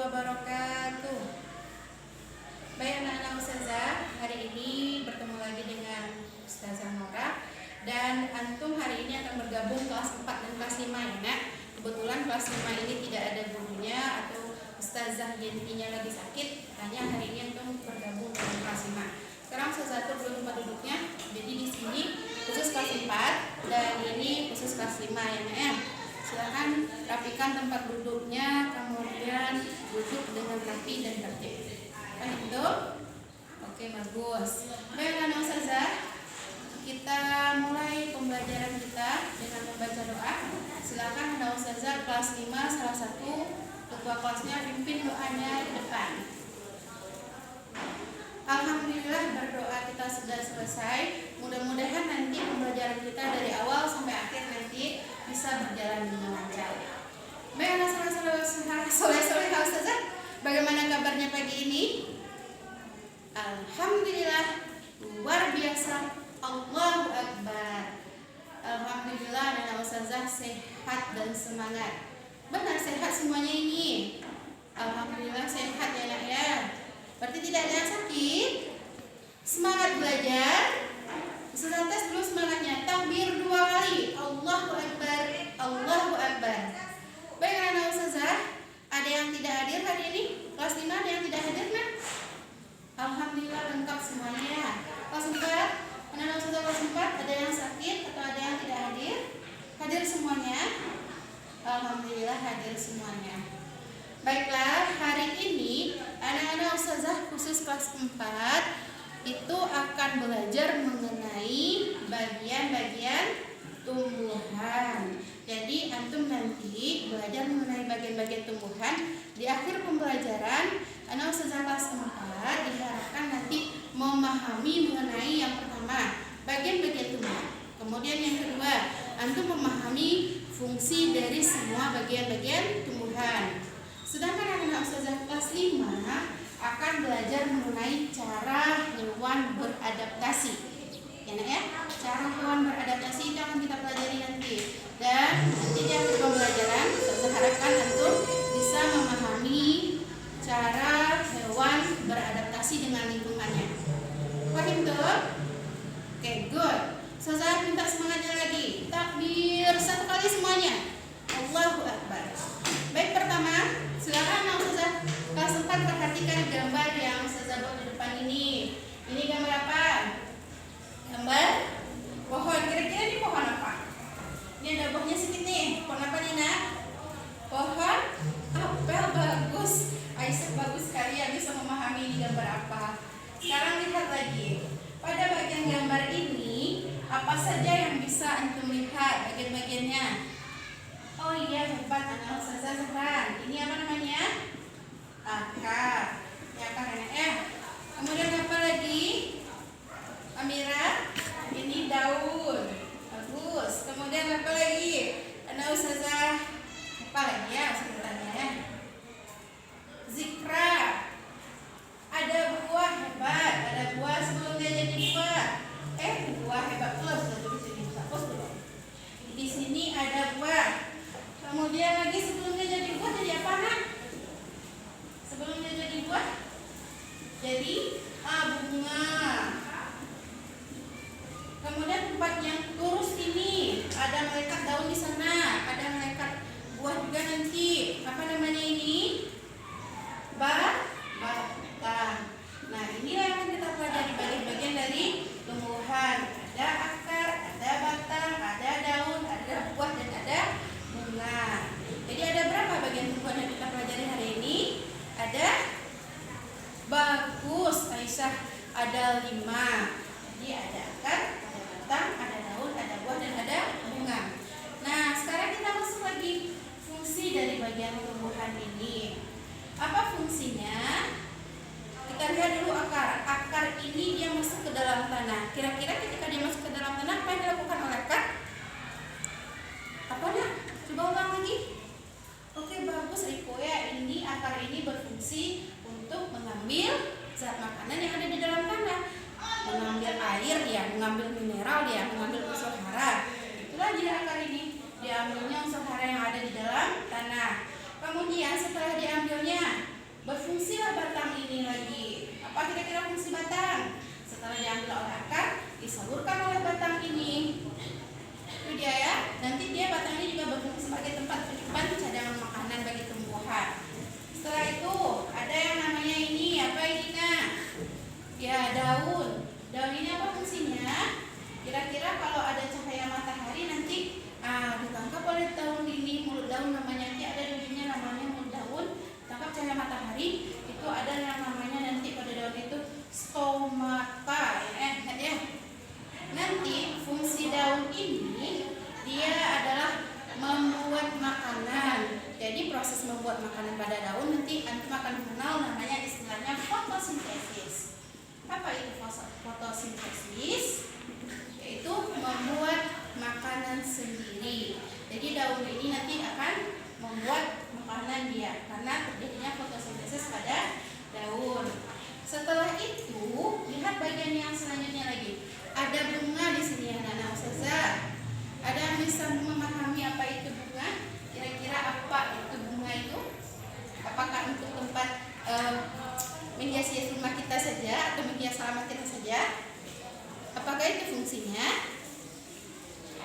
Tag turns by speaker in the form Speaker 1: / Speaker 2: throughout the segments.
Speaker 1: wabarakatuh. Baik anak-anak Ustazah, hari ini bertemu lagi dengan Ustazah Nora. Dan antum hari ini akan bergabung kelas 4 dan kelas 5 ya nak. Kebetulan kelas 5 ini tidak ada gurunya atau Ustazah Yentinya lagi sakit, makanya hari ini antum bergabung dengan kelas 5. Sekarang Ustazah atur dulu tempat duduknya. Jadi di sini khusus kelas 4 dan ini khusus kelas 5 ya nak ya. Silakan rapikan tempat duduknya, kemudian duduk dengan rapi dan tertib. Kan itu? Oke, bagus. Baik anak Ustazah, kita mulai pembelajaran kita dengan membaca doa. Silakan anak Ustazah kelas 5 salah satu ketua kelasnya pimpin doanya di depan. Alhamdulillah, berdoa kita sudah selesai. Mudah-mudahan nanti pembelajaran kita dari awal sampai akhir nanti bisa berjalan dengan lancar. Baik anak soleh Ustazah, bagaimana kabarnya pagi ini? Alhamdulillah, luar biasa. Allahu Akbar. Alhamdulillah anak Ustazah sehat dan semangat. Benar sehat semuanya ini. Alhamdulillah sehat ya nak ya. Berarti tidak ada yang sakit. Semangat belajar. Ustazah tes dulu semangatnya. Takbir 2 kali. Allahu Akbar. Allahu Akbar. Baik anak Ustazah, ada yang tidak hadir hari ini? Kelas 5 ada yang tidak hadir nak? Alhamdulillah lengkap semuanya. Kelas 4, anak Ustazah kelas 4 ada yang sakit atau ada yang tidak hadir? Hadir semuanya? Alhamdulillah hadir semuanya. Baiklah, hari ini anak-anak Ustazah khusus kelas 4 itu akan belajar mengenai bagian-bagian tumbuhan. Jadi antum nanti belajar mengenai bagian-bagian tumbuhan. Di akhir pembelajaran anak Ustazah kelas 4 diharapkan nanti memahami mengenai yang pertama bagian-bagian tumbuhan. Kemudian yang kedua, antum memahami fungsi dari semua bagian-bagian tumbuhan. Sedangkan anak Ustazah kelas 5 akan belajar mengenai cara hewan beradaptasi. Ya nak ya? Cara hewan beradaptasi itu akan kita pelajari nanti. Dan nanti di akhir pembelajaran Ustazah harapkan antum bisa memahami cara hewan beradaptasi dengan lingkungannya. Paham tuh? Oke, good. Ustazah minta semangatnya lagi. Takbir 1 kali semuanya. Allahu Akbar. Baik, pertama silakan anak Ustazah kelas 4 perhatikan gambar yang Ustazah buat di depan ini. Ini gambar apa? Gambar pohon. Kira-kira ini pohon apa? Ini ada buahnya sedikit nih. Pohon apa nih nak? Pohon apel. Bagus. Aisyah bagus sekali ya bisa memahami ini gambar apa. Sekarang lihat lagi. Pada bagian gambar ini apa saja yang bisa antum lihat bagian-bagiannya? Oh iya, hebat anak Ustazah Zahran. Ini apa namanya? Akar. Ya, akar enak ya. Kemudian apa lagi? Amira, ini daun. Bagus. Kemudian apa lagi? Anak Ustazah apa lagi ya sebutannya ya? Zikra. Ada buah, hebat. Ada buah sebelum dia jadi buah. Buah hebat terus. Di sini ada buah. Kemudian lagi sebelum dia jadi buah jadi apa nak? Sebelum dia jadi buah jadi bunga. Kemudian tempat yang lurus ini ada melekat daun di sana, ada melekat buah juga nanti. Apa namanya ini? Batang. Nah, inilah yang kita pelajari bagian-bagian dari tumbuhan. Ada akar, ada batang, ada daun, ada buah dan ada bunga. Jadi ada berapa bagian tumbuhan yang kita pelajari hari ini? Ada bagus Aisyah, ada 5. Jadi ada akar, ada batang, ada daun, ada buah dan ada bunga. Nah, sekarang kita masuk lagi fungsi dari bagian tumbuhan ini. Apa fungsinya? Kita lihat dulu akar. Akar ini dia masuk ke dalam tanah. Kira-kira ketika dia masuk ke dalam tanah apa yang dilakukan oleh akar? Apa nak? Coba ulang lagi. Oke, bagus Riko ya. Ini akar ini berfungsi untuk mengambil zat makanan yang ada di dalam tanah. Mengambil Apa kira-kira fungsi batang? Setelah diambil oleh akar, disalurkan oleh batang ini. Itu dia ya. Nanti dia batang ini juga berfungsi sebagai tempat penyimpan cadangan makanan bagi tumbuhan. Setelah itu ada yang namanya ini, apa ini Nak? Ya, daun. Daun ini apa fungsinya? Kira-kira kalau ada cahaya matahari nanti ditangkap oleh daun ini, mulut daun namanya, nanti ada dulunya namanya mulut daun. Tangkap cahaya matahari, itu ada yang namanya nanti pada daun itu stomata. Ya. Nanti fungsi daun ini dia adalah membuat makanan. Jadi proses membuat makanan pada daun nanti antum akan kenal namanya istilahnya fotosintesis. Apa itu fotosintesis? Yaitu membuat makanan sendiri. Jadi daun ini nanti akan membuat makanan dia karena terjadinya fotosintesis pada daun. Setelah itu, lihat bagian yang selanjutnya lagi. Ada bunga di sini ya, Nana Ustazah. Ada yang bisa memahami apa itu bunga? Kira-kira apa itu bunga itu? Apakah untuk tempat menghiasi rumah kita saja atau menghias halaman kita saja? Apakah itu fungsinya?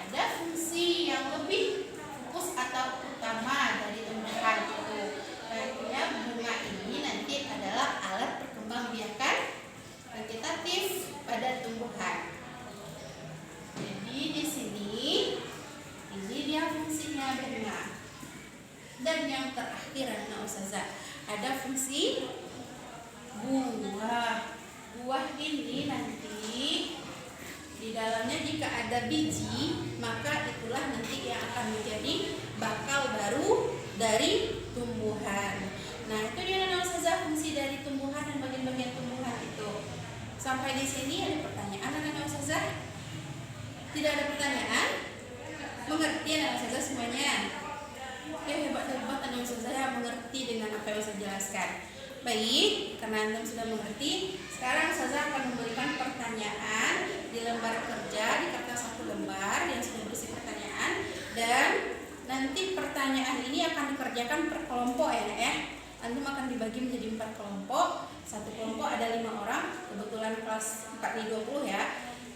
Speaker 1: Ada fungsi yang lebih fokus atau utama dari tumbuhan itu. Artinya bunga ini nanti adalah alat perkembangbiakan vegetatif pada tumbuhan. Jadi di sini ini dia fungsinya bunga. Dan yang terakhir Nana Ustazah, ada fungsi buah. Buah ini nanti di dalamnya jika ada biji, maka itulah nanti yang akan menjadi bakal baru dari tumbuhan. Nah, itu dia Nana Ustazah fungsi dari tumbuhan dan bagian-bagian tumbuhan itu. Sampai di sini ada pertanyaan Nana Ustazah? Tidak ada pertanyaan? Mengerti Nana Ustazah semuanya? Oke, hebat-hebat Nana Ustazah mengerti dengan apa yang saya jelaskan. Baik, karena Anda sudah mengerti, sekarang Ustazah akan memberikan pertanyaan di lembar kerja, di kertas satu lembar yang sudah berisi pertanyaan, dan nanti pertanyaan ini akan dikerjakan per kelompok ya. Antum akan dibagi menjadi 4 kelompok. Satu kelompok ada 5 orang, kebetulan kelas 4-20 ya.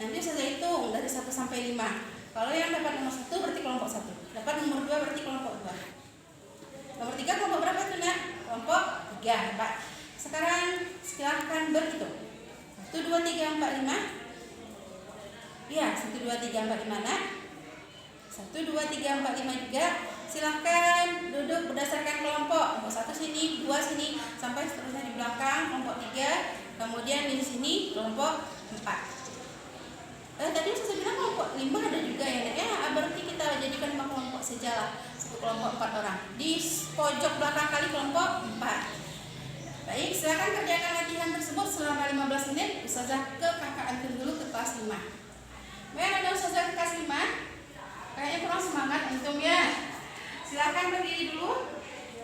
Speaker 1: Nanti Ustazah hitung dari 1 sampai 5. Kalau yang dapat nomor 1 berarti kelompok 1, dapat nomor 2 berarti kelompok 2. Nomor 3 kelompok berapa tuh Nak? Kelompok 3, Pak. Sekarang silahkan berhitung. 1, 2, 3, 4, 5. Ya, 1, 2, 3, 4, 5 Nak. 1, 2, 3, 4, 5 juga. Silahkan duduk berdasarkan kelompok. Kelompok 1 sini, 2 sini, sampai seterusnya di belakang. Kelompok 3, kemudian di sini kelompok 4. Tadi saya bilang kelompok 5 ada juga ya Nak. Ya, berarti kita jadikan 5 kelompok saja lah. Satu kelompok 4 orang. Di pojok belakang kali kelompok 4. Baik, silakan kerjakan latihan tersebut selama 15 menit. Ustazah ke kakak antum dulu ke kelas 5. Baik, ada Ustazah ke kelas 5. Kayaknya kurang semangat antum ya. Silakan berdiri dulu.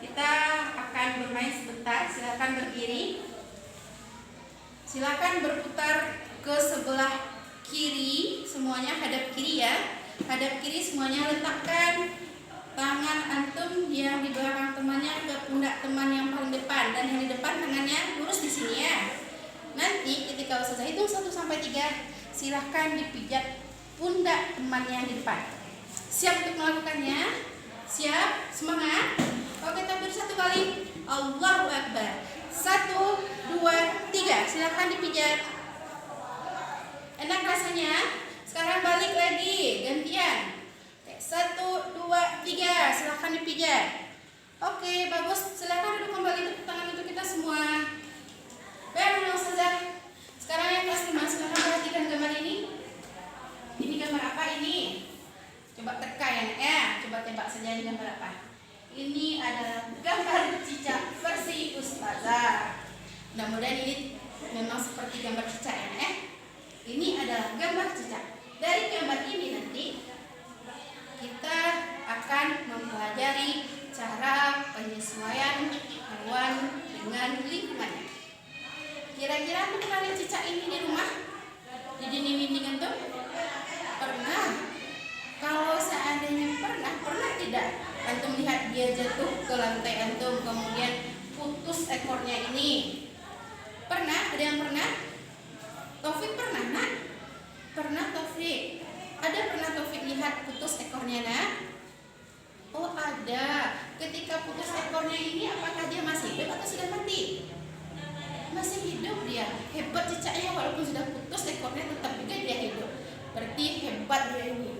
Speaker 1: Kita akan bermain sebentar. Silakan berdiri. Silakan berputar ke sebelah kiri, semuanya hadap kiri ya. Hadap kiri semuanya, letakkan tangan antum yang di belakang temannya ke pundak teman yang paling depan, dan yang di depan tangannya lurus di sini ya. Nanti ketika Ustazah hitung 1 sampai 3, silahkan dipijat pundak teman yang di depan. Siap untuk melakukannya? Siap? Semangat? Oke, takbir 1 kali. Allahu Akbar. 1, 2, 3. Silahkan dipijat. Enak rasanya? Sekarang balik lagi, gantian. 1, 2, 3. Silahkan dipijat. Oke, bagus. Silahkan duduk kembali, tepuk tangan untuk kita semua. Baik, Ustazah. Sekarang yang kelas 5, silahkan perhatikan gambar ini. Ini gambar apa ini? Coba teka ya. Coba tebak saja ini gambar apa. Ini adalah gambar cicak versi Ustazah. Mudah-mudahan ini memang seperti gambar cicak ya. Ini adalah gambar cicak. Dari gambar ini nanti kita akan mempelajari cara penyesuaian hewan dengan lingkungannya. Kira-kira antum pernah lihat cicak ini di rumah? Di dinding-dinding antum? Pernah? Kalau seandainya pernah tidak antum lihat dia jatuh ke lantai antum, kemudian putus ekornya ini? Pernah? Ada yang pernah? Taufik pernah, nak? Pernah Taufik? Ada pernah Taufik lihat putus ekornya, nak? Oh ada. Ketika putus ekornya ini apakah dia masih hidup atau sudah mati? Masih hidup dia. Hebat cicaknya, walaupun sudah putus ekornya tetap juga dia hidup. Berarti hebat dia ini.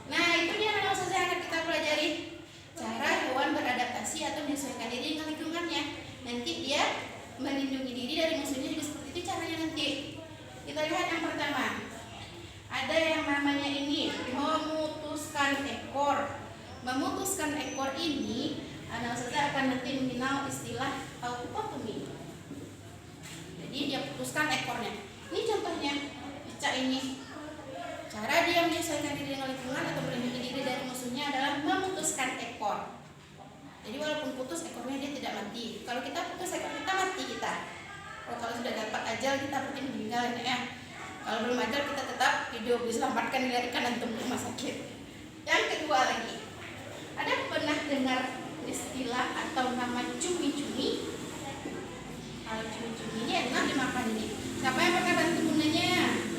Speaker 1: Nah itu dia yang saja akan kita pelajari. Cara hewan beradaptasi atau menyesuaikan diri dengan lingkungannya. Nanti dia melindungi diri dari musuhnya juga seperti itu caranya nanti. Kita lihat yang pertama. Ada yang namanya ini memutuskan ekor. Memutuskan ekor ini, anak saja akan nanti mengenal istilah autotomi. Jadi dia putuskan ekornya. Ini contohnya, cicak ini. Cara dia menyesuaikan diri dengan lingkungan atau melindungi diri dari musuhnya adalah memutuskan ekor. Jadi walaupun putus ekornya dia tidak mati. Kalau kita putus ekor kita mati kita. Kalau sudah dapat ajal kita berarti meninggal ya. Kalau belum ajal kita tetap hidup, diselamatkan dilarikan antum ke rumah sakit. Yang kedua lagi, ada pernah dengar istilah atau nama cumi-cumi? Kalau cumi-cumi ini enak dimakan ini. Siapa yang pernah bantu bundanya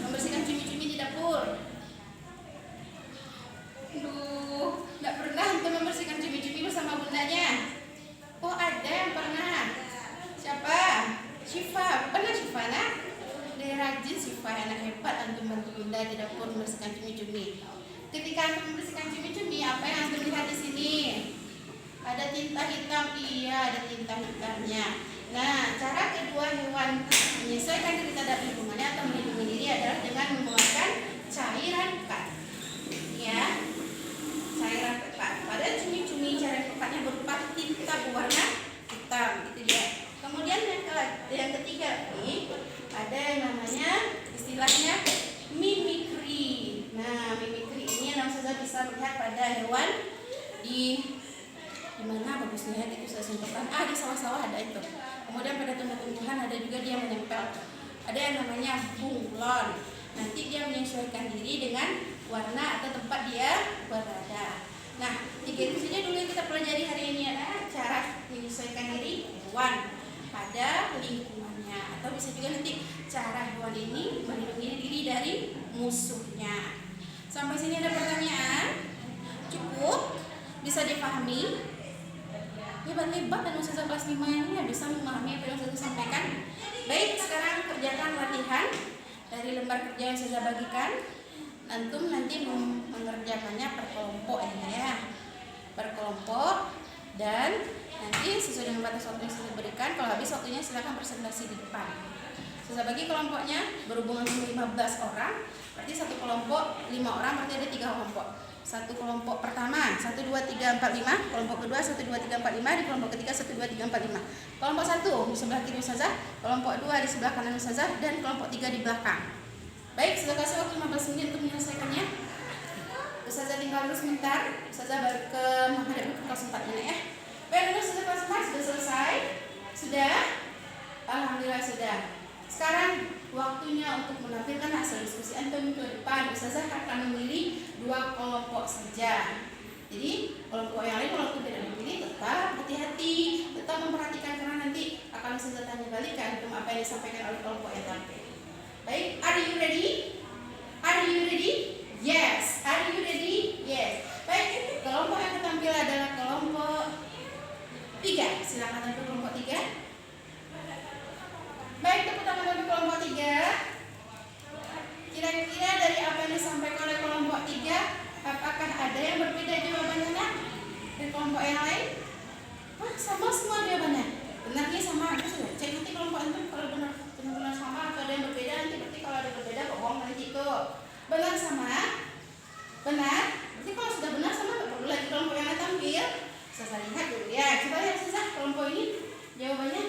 Speaker 1: membersihkan cumi-cumi di dapur? Aduh, nggak pernah untuk membersihkan cumi-cumi bersama bundanya. Oh ada yang pernah. Siapa? Syifa. Pernah Syifa, nak? Dia rajin Syifa, anak hebat antum bantu bunda di dapur membersihkan cumi-cumi. Ketika antum membersihkan cumi-cumi, apa yang antum lihat di sini? Ada tinta hitam, iya ada tinta hitamnya. Nah, cara kedua hewan menyesuaikan diri terhadap lingkungannya atau melindungi diri adalah dengan mengeluarkan cairan pekat. Ya, cairan pekat. Pada cumi-cumi cairan pekatnya berupa tinta berwarna hitam, gitu dia. Kemudian yang ketiga ini ada yang namanya istilahnya mimikri. Nah, mimikri ini yang saudara bisa melihat pada hewan di mana bagus lihat itu saya sentuhkan. Di sawah-sawah ada itu. Kemudian pada tumbuh-tumbuhan ada juga dia menempel. Ada yang namanya bunglon. Nanti dia menyesuaikan diri dengan warna atau tempat dia berada. Nah, tiga itu saja dulu yang kita pelajari hari ini adalah cara menyesuaikan diri hewan pada lingkungannya, atau bisa juga nanti cara hewan ini melindungi diri dari musuhnya. Sampai sini ada pertanyaan? Cukup? Bisa dipahami? Hebat-hebat dan Ustazah kelas 5 ini ya bisa memahami apa yang Ustazah sampaikan. Baik, sekarang kerjakan latihan dari lembar kerja yang Ustazah bagikan. Antum nanti mengerjakannya per kelompok ya. Per kelompok, dan nanti sesuai dengan batas waktu yang Ustazah berikan. Kalau habis waktunya silakan presentasi di depan. Ustazah bagi kelompoknya berhubungan dengan 15 orang. Berarti satu kelompok 5 orang, berarti ada 3 kelompok. Satu kelompok pertama 1, 2, 3, 4, 5. Kelompok kedua 1, 2, 3, 4, 5. Di kelompok ketiga 1, 2, 3, 4, 5. Kelompok 1 di sebelah kiri Ustazah, kelompok 2 di sebelah kanan Ustazah, dan kelompok 3 di belakang. Baik, sudah kasih waktu 15 menit untuk menyelesaikannya. Ustazah tinggal dulu sebentar. Ustazah baru ke menghadap ke kelas 4 ini ya. Baik, dulu Ustazah kelas 4 sudah selesai. Sudah? Alhamdulillah sudah. Sekarang waktunya untuk menampilkan hasil diskusi antum ke depan. Ustazah akan memilih 2 kelompok saja. Jadi kelompok yang lain walaupun tidak memilih tetap hati-hati, tetap memperhatikan karena nanti akan Ustazah tanya balik ke antum apa yang disampaikan oleh kelompok yang tampil. Baik, are you ready? Are you ready? Yes. Are you ready? Yes. Baik, kelompok yang tampil adalah kelompok 3. Silakan tampil kelompok 3. Baik, tepuk tangan bagi kelompok 3. Kira-kira dari apa yang disampaikan oleh kelompok 3, apakah ada yang berbeda jawabannya nak? Dari kelompok yang lain? Sama semua jawabannya. Benarnya sama. Aku sudah cek nanti kelompok itu kalau benar sama atau ada yang berbeda, nanti berarti kalau ada berbeda bohong nanti itu. Benar sama? Benar? Berarti kalau sudah benar sama nggak perlu lagi kelompok yang lain tampil. Saya lihat dulu ya. Coba lihat Ustazah kelompok ini jawabannya.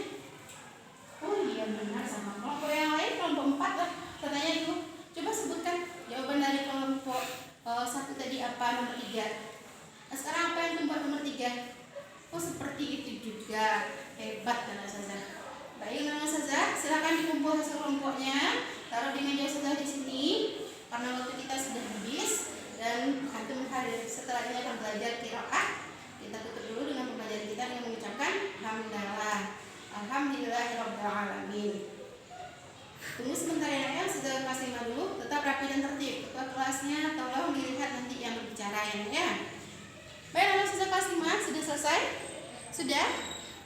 Speaker 1: Oh iya benar sama. Kelompok yang lain kelompok 4 lah. Katanya dulu. Coba sebutkan jawaban dari kelompok 1 tadi apa, nomor 3. Nah, sekarang apa yang tempat nomor 3? Oh seperti itu juga. Hebat kan Ustazah. Baik nama Ustazah, silakan dikumpul hasil kelompoknya. Taruh di meja Ustazah di sini. Karena waktu kita sudah habis dan antum hadir setelah ini akan belajar qiraah. Kita tutup dulu dengan pembelajaran kita dengan mengucapkan hamdalah. Alhamdulillahirabbil alamin. selesai? Sudah?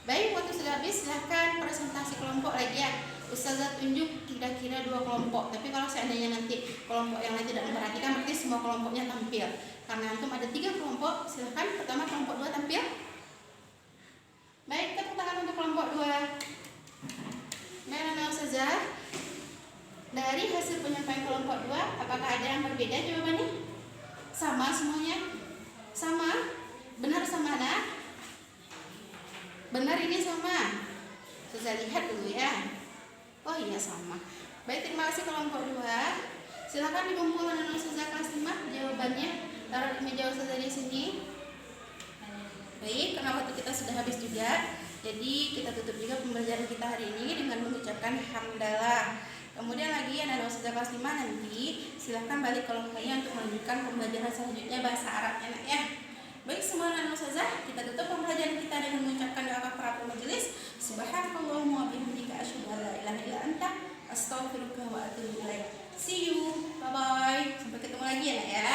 Speaker 1: Baik, waktu sudah habis, silahkan presentasi kelompok lagi ya. Ustazah tunjuk kira-kira 2 kelompok. Tapi kalau seandainya nanti kelompok yang lain tidak memperhatikan, berarti semua kelompoknya tampil. Karena antum ada 3 kelompok, silahkan pertama kelompok 2 tampil. Baik, tepuk tangan untuk kelompok 2. Baik, Ustazah, dari hasil penyampaian kelompok 2, apakah ada yang berbeda jawabannya? Sama semuanya? Sama? Benar sama ada? Benar ini sama? Ustazah lihat dulu ya. Oh iya sama. Baik, terima kasih kelompok 2. Silakan dikumpulkan dengan Ustazah kelas 5 jawabannya. Taruh di meja Ustazah di sini. Baik, karena waktu kita sudah habis juga, jadi kita tutup juga pembelajaran kita hari ini dengan mengucapkan hamdalah. Kemudian lagi ada Ustazah kelas 5 nanti silahkan balik ke lokasinya untuk melanjutkan pembelajaran selanjutnya bahasa Arabnya nak ya. Baik semua anak Ustazah, kita tutup pembelajaran kita dengan mengucapkan doa kafaratul majelis. Subhanakallahumma wa bihamdika asyhadu an la ilaha illa anta astaghfiruka wa atubu ilaik. See you. Bye bye. Sampai ketemu lagi ya nak ya.